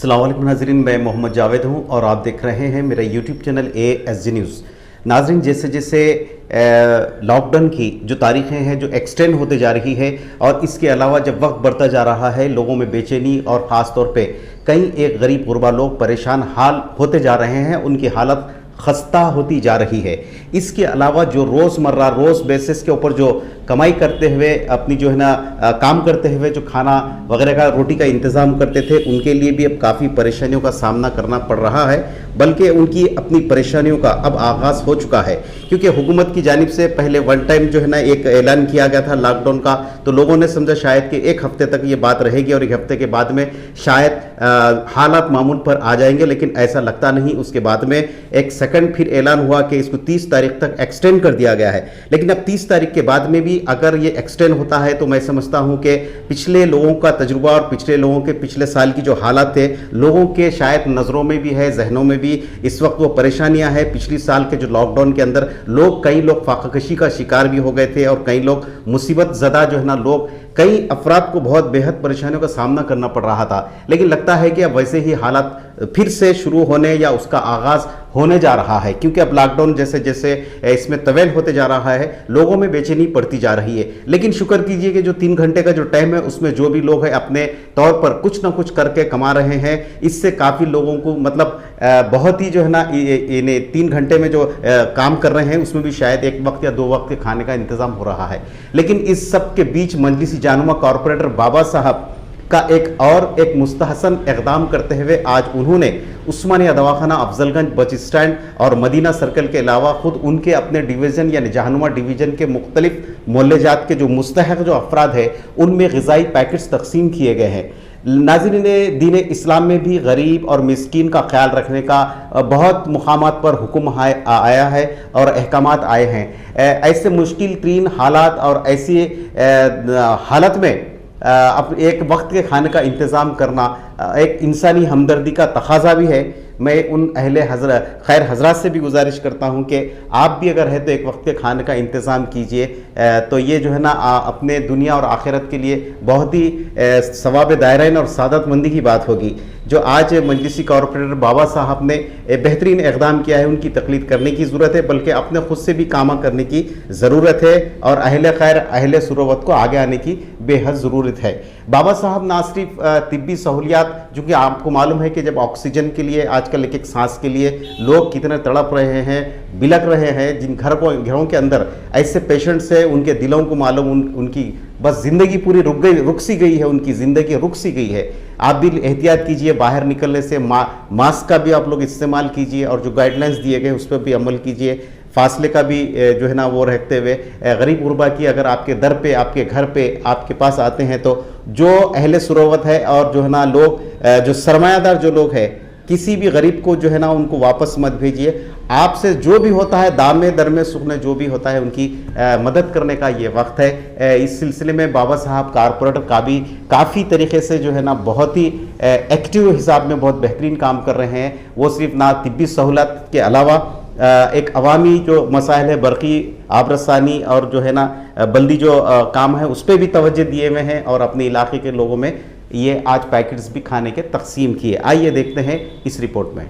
अस्सलाम वालेकुम नाज़रीन, मैं मोहम्मद जावेद हूं और आप देख रहे हैं मेरा यूट्यूब चैनल ASG न्यूज़। नाज़रीन, जैसे जैसे लॉकडाउन की जो तारीखें हैं जो एक्सटेंड होते जा रही है और इसके अलावा जब वक्त बढ़ता जा रहा है, लोगों में बेचैनी और ख़ास तौर पे कई एक गरीब गुरबा लोग परेशान हाल होते जा रहे हैं, उनकी हालत खस्ता होती जा रही है। इसके अलावा जो रोज़मर्रा रोज़ बेसिस के ऊपर जो कमाई करते हुए अपनी जो है ना काम करते हुए जो खाना वगैरह का रोटी का इंतज़ाम करते थे, उनके लिए भी अब काफ़ी परेशानियों का सामना करना पड़ रहा है। बल्कि उनकी अपनी परेशानियों का अब आगाज़ हो चुका है, क्योंकि हुकूमत की जानिब से पहले वन टाइम जो है ना एक ऐलान किया गया था लॉकडाउन का, तो लोगों ने समझा शायद कि एक हफ्ते तक ये बात रहेगी और एक हफ्ते के बाद में शायद हालात मामूल पर आ जाएंगे, लेकिन ऐसा लगता नहीं। उसके बाद में एक सेकंड फिर ऐलान हुआ कि इसको 30 तारीख तक एक्सटेंड कर दिया गया है। लेकिन अब 30 तारीख के बाद में भी अगर ये एक्सटेंड होता है तो मैं समझता हूं कि पिछले लोगों का तजुर्बा और पिछले लोगों के पिछले साल की जो हालात थे, लोगों के शायद नज़रों में भी है, जहनों में भी इस वक्त वो परेशानियां हैं। पिछले साल के जो लॉकडाउन के अंदर कई लोग फाकाकशी का शिकार भी हो गए थे और कई लोग मुसीबत ज़दा जो है ना कई अफराद को बहुत बेहद परेशानियों का सामना करना पड़ रहा था। लेकिन लगता है कि अब वैसे ही हालात फिर से शुरू होने या उसका आगाज़ होने जा रहा है, क्योंकि अब लॉकडाउन जैसे जैसे इसमें तवेल होते जा रहा है, लोगों में बेचैनी पड़ती जा रही है। लेकिन शुक्र कीजिए कि जो 3 घंटे का जो टाइम है उसमें जो भी लोग हैं अपने तौर पर कुछ ना कुछ करके कमा रहे हैं। इससे काफ़ी लोगों को मतलब बहुत ही जो है ना इन्हें 3 घंटे में जो काम कर रहे हैं उसमें भी शायद एक वक्त या 2 वक्त के खाने का इंतज़ाम हो रहा है। लेकिन इस सब के बीच मजलिसी जानुमा कॉरपोरेटर बाबा साहब का एक मुस्तहसन इक़दाम करते हुए आज उन्होंने उस्मानिया दवाखाना, अफजलगंज बस स्टैंड और मदीना सर्कल के अलावा खुद उनके अपने डिवीज़न यानी जहानुमा डिवीज़न के मुख्तलिफ मोहल्लेजात के जो मुस्तहक़ जो अफराद है उनमें ग़िज़ाई पैकेट्स तकसीम किए गए हैं। नाज़रीन, दीन इस्लाम में भी गरीब और मिस्कीन का ख्याल रखने का बहुत मुकामात पर हुक्म आया है और अहकामात आए हैं। ऐसे मुश्किल तरीन हालात और ऐसी हालत में अब एक वक्त के खाने का इंतज़ाम करना एक इंसानी हमदर्दी का तकाजा भी है। मैं उन अहले खैर हजरात से भी गुजारिश करता हूं कि आप भी अगर है तो एक वक्त के खाने का इंतज़ाम कीजिए, तो ये जो है ना अपने दुनिया और आखिरत के लिए बहुत ही सवाब दायराइन और सादतमंदी की बात होगी। जो आज मजलिसी कॉरपोरेटर बाबा साहब ने बेहतरीन इक़दाम किया है, उनकी तकलीद करने की ज़रूरत है, बल्कि अपने खुद से भी कामा करने की ज़रूरत है और अहले खैर अहले सुरवत को आगे आने की बेहद ज़रूरत है। बाबा साहब ना सिर्फ तिब्बी सहूलियात, जो कि आपको मालूम है कि जब ऑक्सीजन के लिए आजकल एक सांस के लिए लोग कितने तड़प रहे हैं, बिलक रहे हैं, जिन घरों के अंदर ऐसे पेशेंट्स हैं, उनके दिलों को मालूम उनकी बस ज़िंदगी पूरी रुक सी गई है, उनकी ज़िंदगी रुक सी गई है। आप भी एहतियात कीजिए, बाहर निकलने से मास्क का भी आप लोग इस्तेमाल कीजिए और जो गाइडलाइंस दिए गए उस पर भी अमल कीजिए। फासले का भी जो है ना वो रखते हुए गरीब गुरबा की अगर आपके दर पे, आपके घर पे, आपके पास आते हैं तो जो अहले सुरवत है और जो है ना जो सरमायादार जो लोग हैं, किसी भी गरीब को जो है ना उनको वापस मत भेजिए। आपसे जो भी होता है दामे दरमे सुखने जो भी होता है उनकी मदद करने का ये वक्त है। इस सिलसिले में बाबा साहब कॉरपोरेटर का भी काफ़ी तरीके से जो है ना बहुत ही एक्टिव हिसाब में बहुत बेहतरीन काम कर रहे हैं। वो सिर्फ ना तिब्बी सहूलत के अलावा एक अवामी जो मसाइल है, बरक़ी आबरसानी और जो है ना बल्दी जो काम है उस पर भी तवज्जो दिए हुए हैं और अपने इलाके के लोगों में ये आज पैकेट्स भी खाने के तकसीम किए। आइए देखते हैं इस रिपोर्ट में।